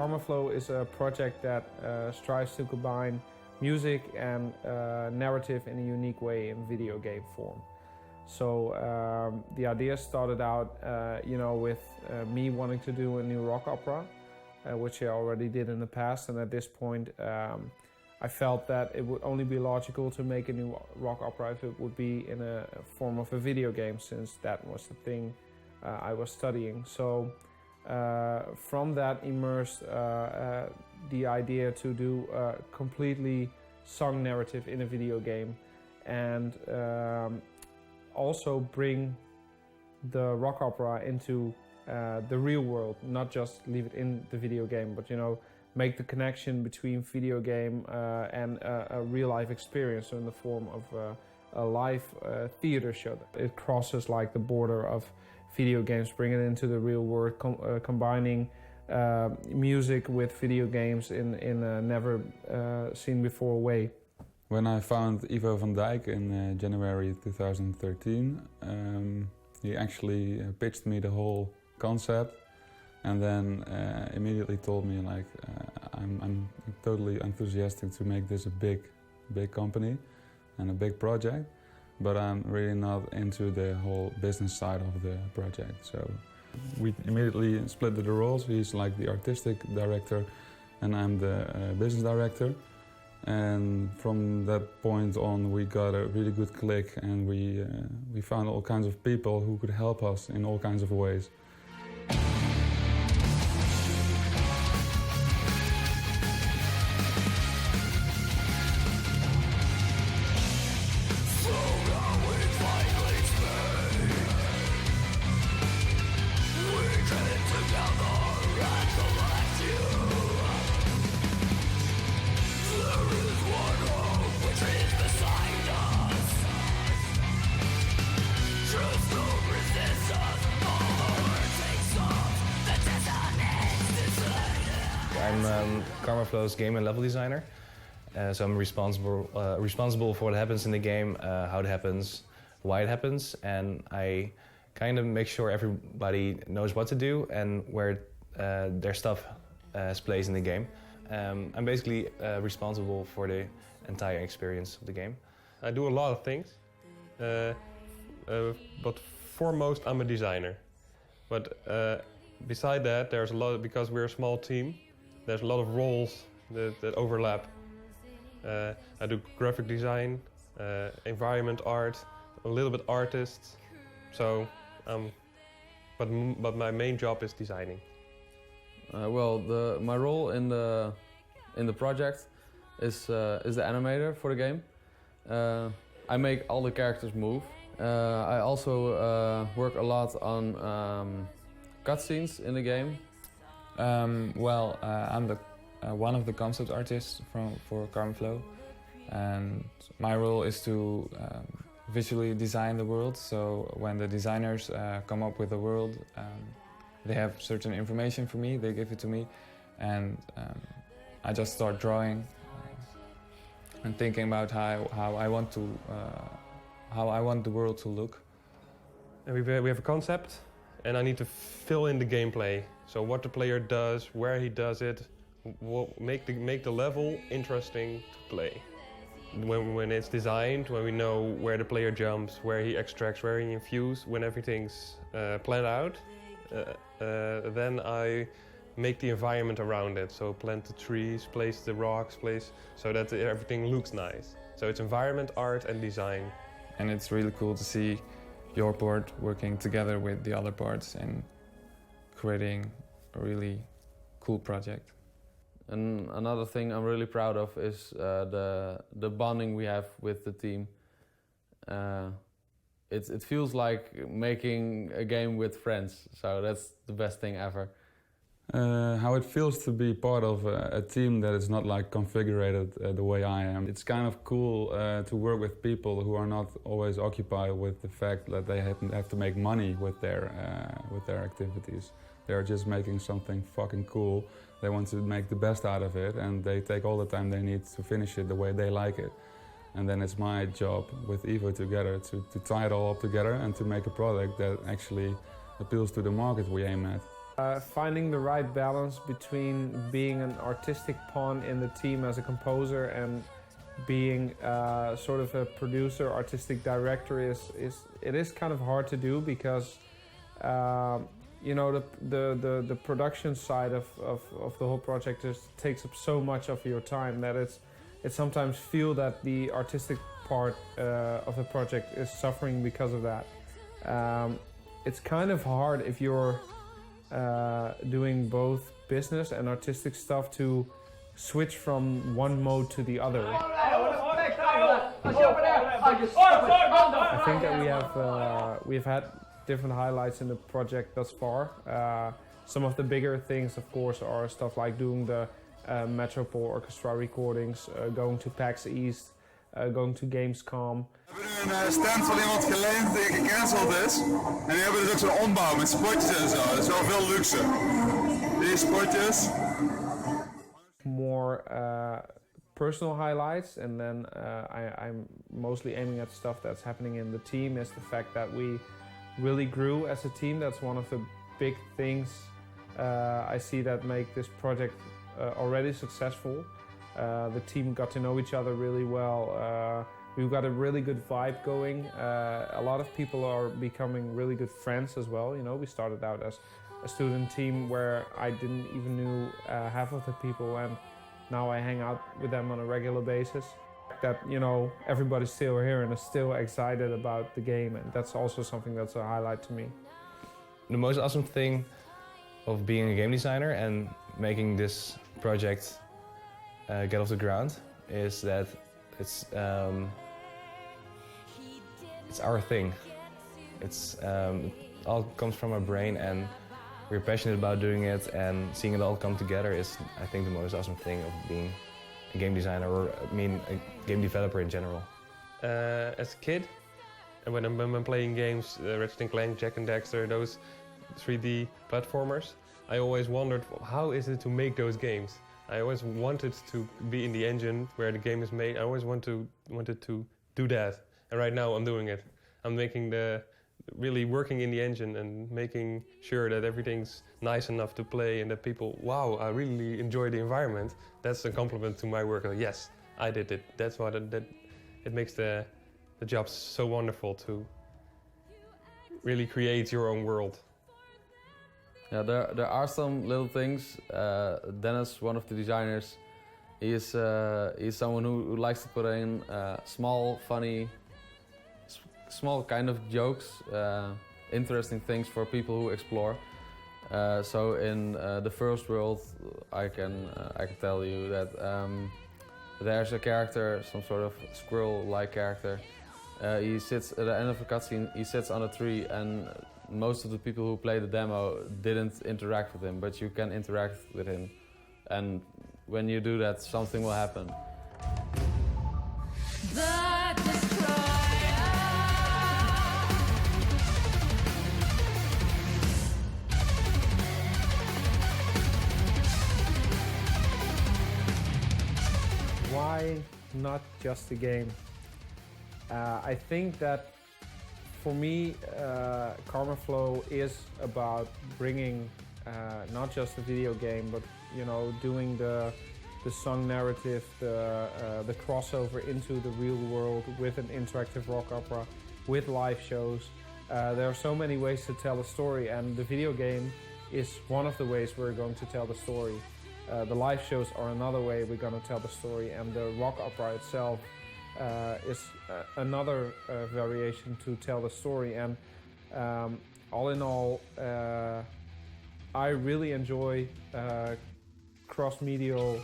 Karmaflow is a project that strives to combine music and narrative in a unique way in video game form. So the idea started out, with me wanting to do a new rock opera, which I already did in the past, and at this point I felt that it would only be logical to make a new rock opera if it would be in a form of a video game, since that was the thing I was studying. So from that emerged the idea to do a completely song narrative in a video game, and also bring the rock opera into the real world, not just leave it in the video game, but make the connection between video game and a real life experience, so in the form of a live theater show. It crosses like the border of video games, bring it into the real world, combining music with video games in a never seen before way. When I found Ivo van Dijk in January 2013, he actually pitched me the whole concept, and then immediately told me I'm totally enthusiastic to make this a big company and a big project, but I'm really not into the whole business side of the project. So we immediately split the roles. He's like the artistic director and I'm the business director. And from that point on, we got a really good click, and we found all kinds of people who could help us in all kinds of ways. I'm Karmaflow's game and level designer, so I'm responsible for what happens in the game, how it happens, why it happens, and I kind of make sure everybody knows what to do and where their stuff has place in the game. I'm basically responsible for the entire experience of the game. I do a lot of things, but foremost I'm a designer. But beside that, there's a lot, because we're a small team, there's a lot of roles that overlap. I do graphic design, environment art, a little bit artist. So, but my main job is designing. My role in the project is the animator for the game. I make all the characters move. I also work a lot on cutscenes in the game. I'm one of the concept artists for Karmaflow, and my role is to visually design the world. So when the designers come up with a world, they have certain information for me, they give it to me, and I just start drawing and thinking about how I want the world to look. And we have a concept, and I need to fill in the gameplay. So what the player does, where he does it, make the level interesting to play. When it's designed, when we know where the player jumps, where he extracts, where he infuses, when everything's planned out, then I make the environment around it. So plant the trees, place the rocks, so that everything looks nice. So it's environment, art and design. And it's really cool to see your part working together with the other parts and creating a really cool project. And another thing I'm really proud of is the bonding we have with the team. It feels like making a game with friends, so that's the best thing ever. How it feels to be part of a team that is not like configured the way I am. It's kind of cool to work with people who are not always occupied with the fact that they have to make money with their activities. They're just making something fucking cool. They want to make the best out of it, and they take all the time they need to finish it the way they like it. And then it's my job with Ivo together to tie it all up together and to make a product that actually appeals to the market we aim at. Finding the right balance between being an artistic pawn in the team as a composer and being sort of a producer, artistic director is kind of hard to do because you know the production side of the whole project just takes up so much of your time that it sometimes feel that the artistic part of the project is suffering because of that. It's kind of hard if you're doing both business and artistic stuff to switch from one mode to the other. I think that we've had different highlights in the project thus far. Some of the bigger things, of course, are stuff like doing the Metropole Orchestra recordings, going to PAX East, going to Gamescom. We hebben een stand van iemand geleend die gecanceld is. En die hebben dus ook zo'n ombouw met spotjes en zo. Dat is wel veel luxe. Die spotjes. More personal highlights, and then I'm mostly aiming at stuff that's happening in the team, is the fact that we really grew as a team. That's one of the big things I see that make this project already successful. The team got to know each other really well. We've got a really good vibe going. A lot of people are becoming really good friends as well. You know, we started out as a student team where I didn't even knew half of the people, and now I hang out with them on a regular basis. That, you know, everybody's still here and is still excited about the game, and that's also something that's a highlight to me. The most awesome thing of being a game designer and making this project get off the ground is that it's our thing. It all comes from our brain, and we're passionate about doing it, and seeing it all come together is, I think, the most awesome thing of being a game designer, or I mean a game developer in general. As a kid, and when I'm playing games, Ratchet & Clank, Jak and Daxter, those 3D platformers, I always wondered, how is it to make those games? I always wanted to be in the engine where the game is made. I always wanted to do that, and right now I'm doing it. I'm really working in the engine and making sure that everything's nice enough to play and that people, wow, I really enjoy the environment. That's a compliment to my work. Yes, I did it. That's what it makes the job so wonderful to really create your own world. Yeah, there are some little things. Dennis, one of the designers, he's someone who likes to put in small, funny, small kind of jokes, interesting things for people who explore. So in the first world, I can tell you that there's a character, some sort of squirrel-like character. He sits at the end of a cutscene. He sits on a tree, and most of the people who play the demo didn't interact with him, but you can interact with him. And when you do that, something will happen. Why not just a game? I think that for me, Karmaflow is about bringing not just a video game, but, you know, doing the song narrative, the crossover into the real world with an interactive rock opera, with live shows. There are so many ways to tell a story, and the video game is one of the ways we're going to tell the story. The live shows are another way we're going to tell the story, and the rock opera itself is another variation to tell the story. And all in all, I really enjoy cross-medial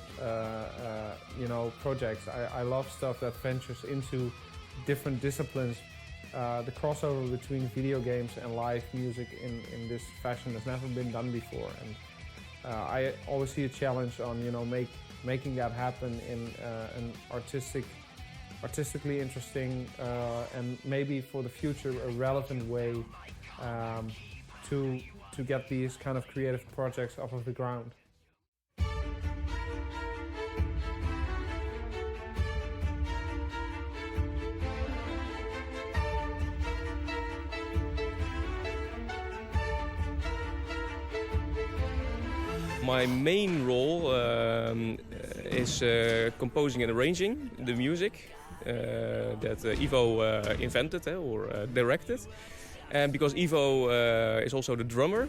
you know, projects. I love stuff that ventures into different disciplines. The crossover between video games and live music in this fashion has never been done before, and I always see a challenge on, you know, making that happen in an artistically interesting and maybe for the future a relevant way to get these kind of creative projects off of the ground. My main role is composing and arranging the music that Ivo invented or directed. And because Ivo is also the drummer,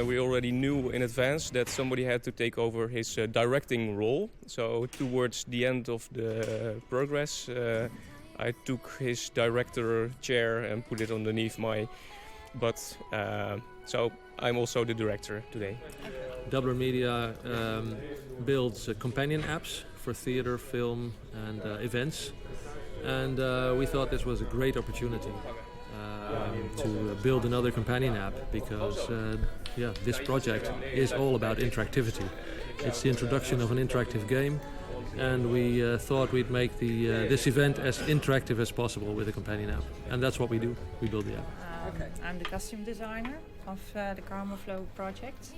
we already knew in advance that somebody had to take over his directing role. So towards the end of the progress, I took his director chair and put it underneath my butt. So I'm also the director today. Doubler Media builds companion apps for theater, film and events. And we thought this was a great opportunity to build another companion app because this project is all about interactivity. It's the introduction of an interactive game, and we thought we'd make this event as interactive as possible with a companion app. And that's what we do. We build the app. I'm the costume designer of the Karmaflow project.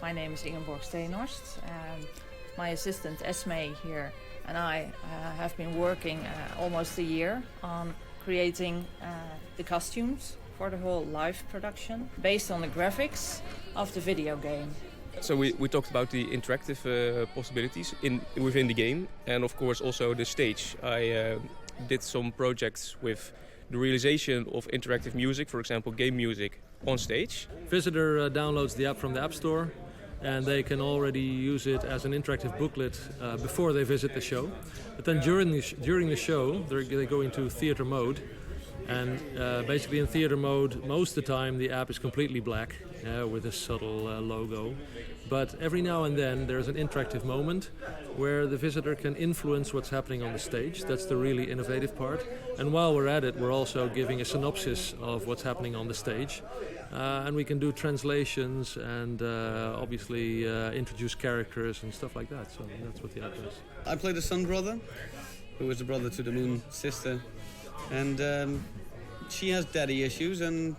My name is Ingeborg Steenhorst. My assistant Esme here and I have been working almost a year on creating the costumes for the whole live production based on the graphics of the video game. So we talked about the interactive possibilities within the game, and of course also the stage. I did some projects with the realization of interactive music, for example game music, on stage. Visitor downloads the app from the App Store, and they can already use it as an interactive booklet before they visit the show. But then during the show, they go into theater mode, and basically in theater mode, most of the time the app is completely black with a subtle logo. But every now and then there's an interactive moment where the visitor can influence what's happening on the stage. That's the really innovative part. And while we're at it, we're also giving a synopsis of what's happening on the stage. And we can do translations and obviously introduce characters and stuff like that. So that's what the app does. I play the Sun Brother, who is the brother to the Moon sister. And she has daddy issues, and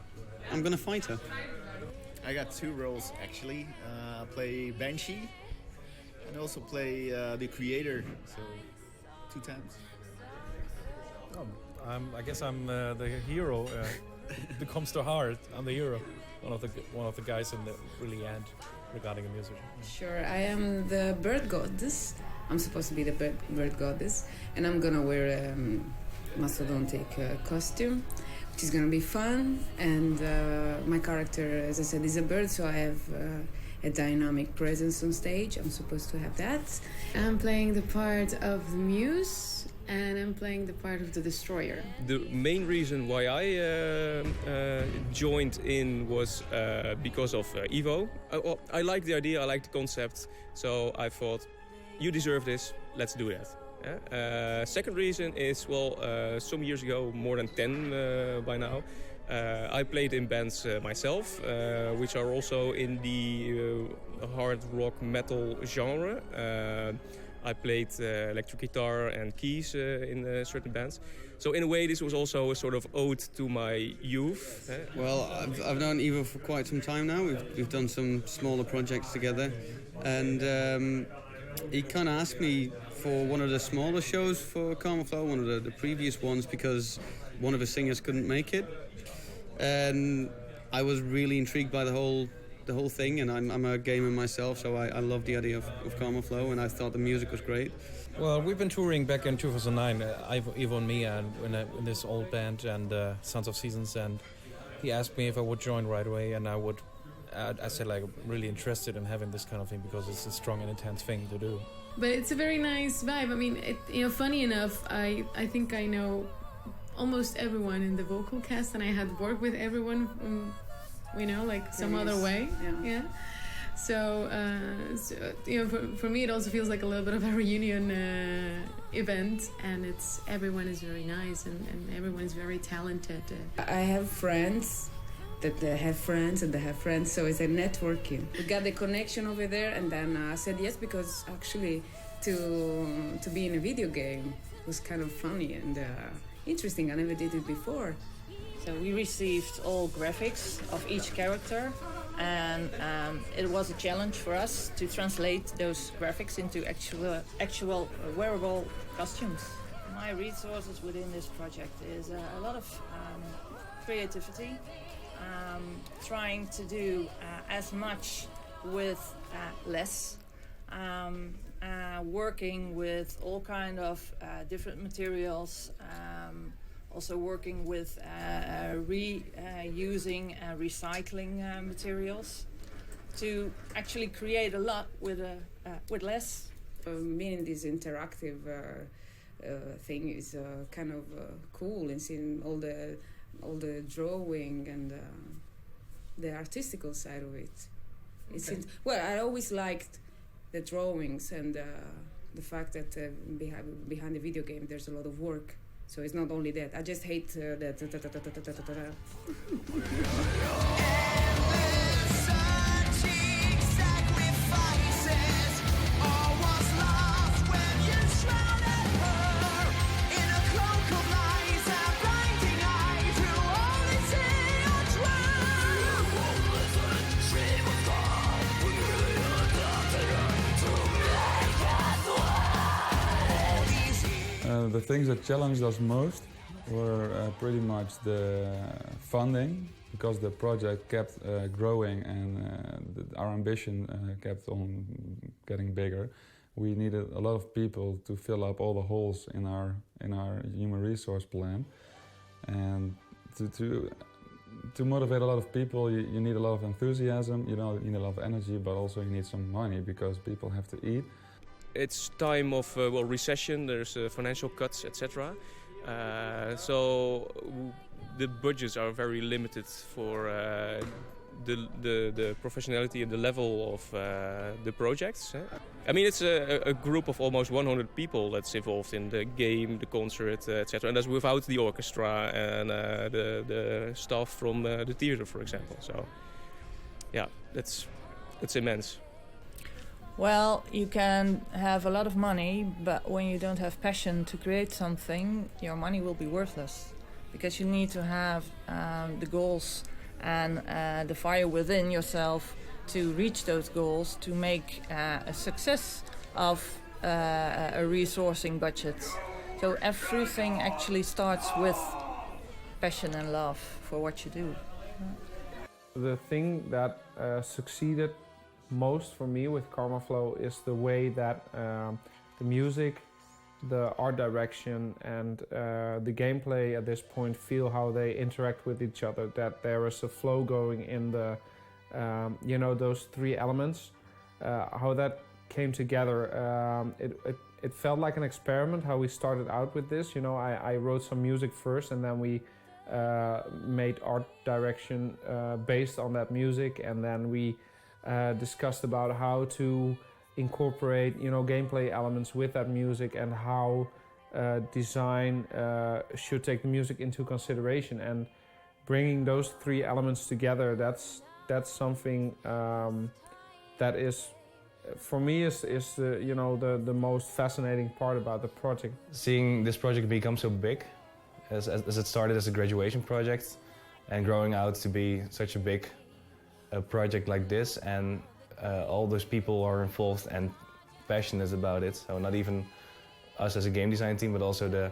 I'm gonna fight her. I got two roles actually. I play Banshee and also play the creator, so 2 times. I guess I'm the hero. It comes to heart. I'm the hero, one of the guys in the really end regarding the music. Sure, I am the bird goddess. I'm supposed to be the bird goddess, and I'm gonna wear a mastodontic costume, which is gonna be fun. And my character, as I said, is a bird, so I have a dynamic presence on stage. I'm supposed to have that. I'm playing the part of the Muse, and I'm playing the part of the Destroyer. The main reason why I joined in was because of Ivo. I like the idea, I like the concept, so I thought, you deserve this, let's do that. Second reason is, some years ago, more than 10 by now, I played in bands myself, which are also in the hard rock metal genre. I played electric guitar and keys in certain bands. So in a way this was also a sort of ode to my youth. Well, I've known Ivo for quite some time now. We've done some smaller projects together, and he kind of asked me for one of the smaller shows for Karmaflow, one of the previous ones, because one of the singers couldn't make it. And I was really intrigued by the whole thing, and I'm a gamer myself, so I love the idea of Karmaflow, and I thought the music was great. Well, we've been touring back in 2009, Ivo and me, and in this old band and Sons of Seasons, and he asked me if I would join right away, and I said, like, I'm really interested in having this kind of thing because it's a strong and intense thing to do. But it's a very nice vibe. I mean, funny enough, I think I know almost everyone in the vocal cast, and I had worked with everyone, like some other way. Yeah. So, for me, it also feels like a little bit of a reunion event, and everyone is very nice, and everyone is very talented. I have friends that they have friends and they have friends, so it's a networking. We got the connection over there, and then I said yes because actually to be in a video game was kind of funny and interesting. I never did it before. So we received all graphics of each character, and it was a challenge for us to translate those graphics into actual wearable costumes. My resources within this project is a lot of creativity, trying to do as much with less, working with all kind of different materials, also working with reusing and recycling materials to actually create a lot with less. Meaning this interactive thing is kind of cool, and seeing all the drawing and the artistical side of it. Okay. Well, I always liked the drawings and the fact that behind the video game there's a lot of work. So it's not only that. I just hate that. The things that challenged us most were pretty much the funding, because the project kept growing and our ambition kept on getting bigger. We needed a lot of people to fill up all the holes in our human resource plan, and to motivate a lot of people, you need a lot of enthusiasm, you need a lot of energy, but also you need some money because people have to eat. It's time of recession, there's financial cuts, etc. So the budgets are very limited for the professionality and the level of the projects. I mean, it's a group of almost 100 people that's involved in the game, the concert, etc. And that's without the orchestra and the staff from the theater, for example. So, yeah, it's immense. Well, you can have a lot of money, but when you don't have passion to create something, your money will be worthless. Because you need to have the goals and the fire within yourself to reach those goals, to make a success of a resourcing budget. So everything actually starts with passion and love for what you do. The thing that succeeded most for me with Karmaflow is the way that the music, the art direction and the gameplay at this point feel how they interact with each other, that there is a flow going in the those three elements, how that came together. It felt like an experiment how we started out with this. I wrote some music first and then we made art direction based on that music, and then we discussed about how to incorporate gameplay elements with that music and how design should take the music into consideration. And bringing those three elements together, that's something that is, for me, is the most fascinating part about the project. Seeing this project become so big, as it started as a graduation project and growing out to be such a big project like this, and all those people are involved and passionate about it. So not even us as a game design team, but also the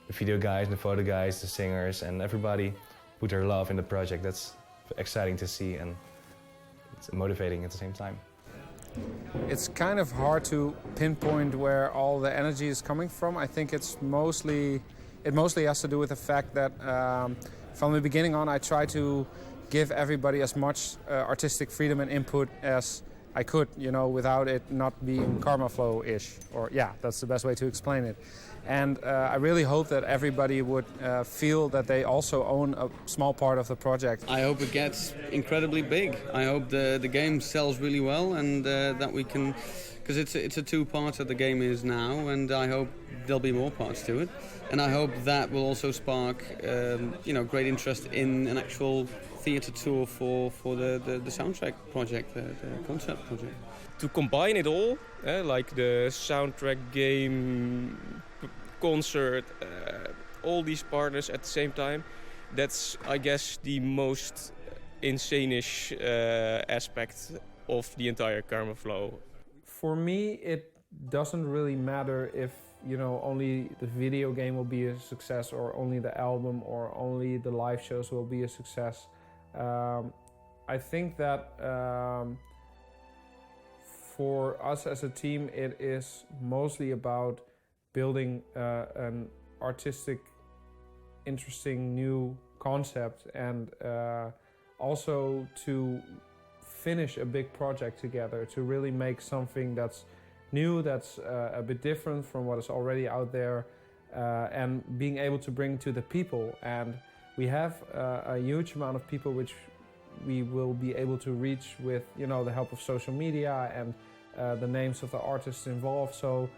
video guys, the photo guys, the singers, and everybody put their love in the project. That's exciting to see, and it's motivating at the same time. It's kind of hard to pinpoint where all the energy is coming from. I think it mostly has to do with the fact that from the beginning on I try to give everybody as much artistic freedom and input as I could, without it not being Karmaflow-ish. Or yeah, that's the best way to explain it. And I really hope that everybody would feel that they also own a small part of the project. I hope it gets incredibly big. I hope the game sells really well, and that we can, because it's a two-part that the game is now, and I hope there'll be more parts to it. And I hope that will also spark, great interest in an actual theatre tour for the soundtrack project, the concept project. To combine it all, like the soundtrack, game, concert, all these partners at the same time, that's, I guess, the most insane-ish aspect of the entire Karmaflow. For me, it doesn't really matter if only the video game will be a success, or only the album, or only the live shows will be a success. I think that for us as a team, it is mostly about building an artistic, interesting new concept, and also to finish a big project together, to really make something that's new, that's a bit different from what is already out there, and being able to bring to the people. And we have a huge amount of people which we will be able to reach with, you know, the help of social media and the names of the artists involved. So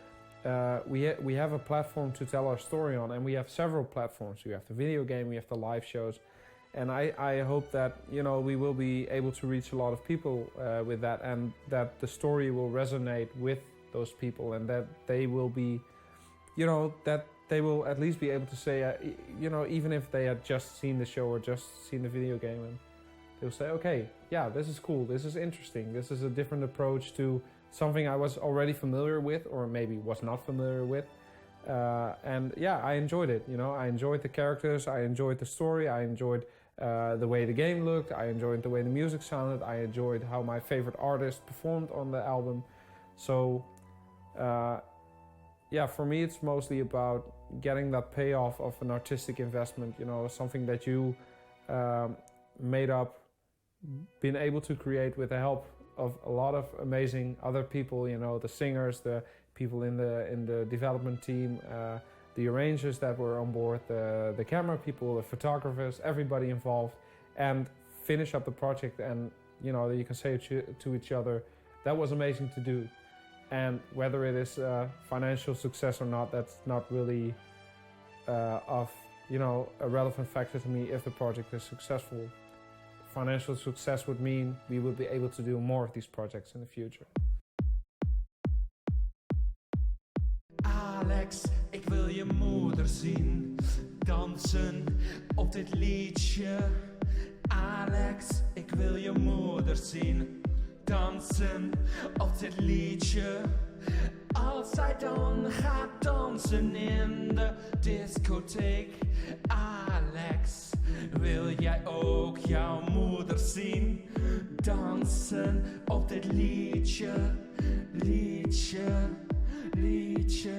we have a platform to tell our story on, and we have several platforms. We have the video game, we have the live shows, and I hope that, you know, we will be able to reach a lot of people with that, and that the story will resonate with those people, and that they will be, you know, that they will at least be able to say, you know, even if they had just seen the show or just seen the video game, and they'll say, okay, yeah, this is cool, this is interesting, this is a different approach to something I was already familiar with, or maybe was not familiar with. And yeah, I enjoyed it, you know, I enjoyed the characters, I enjoyed the story, I enjoyed the way the game looked, I enjoyed the way the music sounded, I enjoyed how my favorite artist performed on the album. So yeah, for me it's mostly about getting that payoff of an artistic investment, you know, something that you made up, been able to create with the help of a lot of amazing other people, you know, the singers, the people in the development team, the arrangers that were on board, the camera people, the photographers, everybody involved, and finish up the project. And, you know, you can say to each other, that was amazing to do. And whether it is financial success or not, that's not really of, you know, a relevant factor to me if the project is successful. Financial success would mean we would be able to do more of these projects in the future. Alex, ik wil je moeder zien dansen op dit liedje. Alex, ik wil je moeder zien dansen op dit liedje. Als zij dan gaat dansen in de discotheek. Alex, wil jij ook jouw moeder zien dansen op dit liedje, liedje, liedje.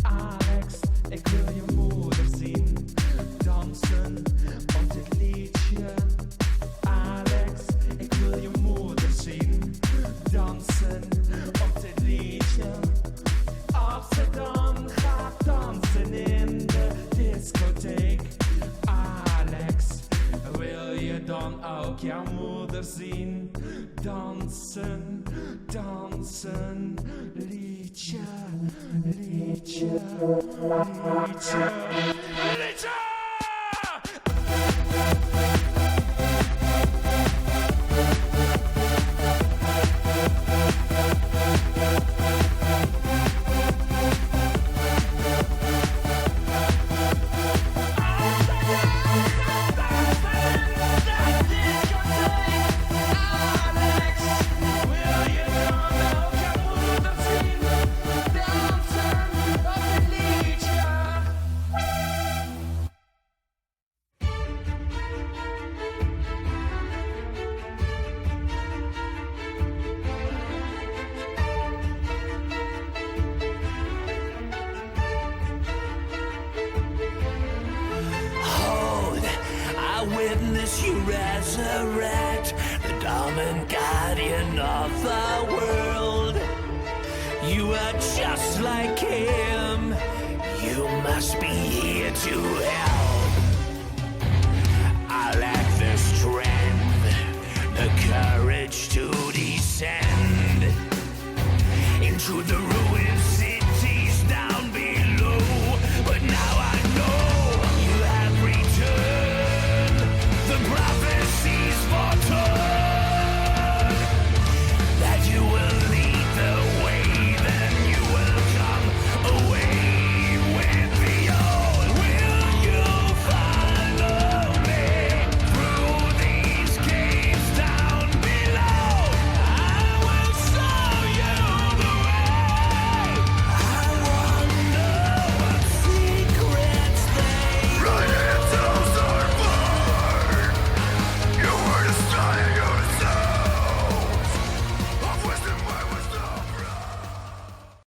Alex, ik wil je moeder zien dansen op dit liedje. Alex, ik wil je moeder zien dansen op dit liedje. Als ze dan gaat dansen in de discotheek. Alex, wil je dan ook jouw moeder zien dansen, dansen, liedje, liedje, liedje, liedje! Witness you resurrect, the dominant guardian of the world. You are just like him. You must be here to help.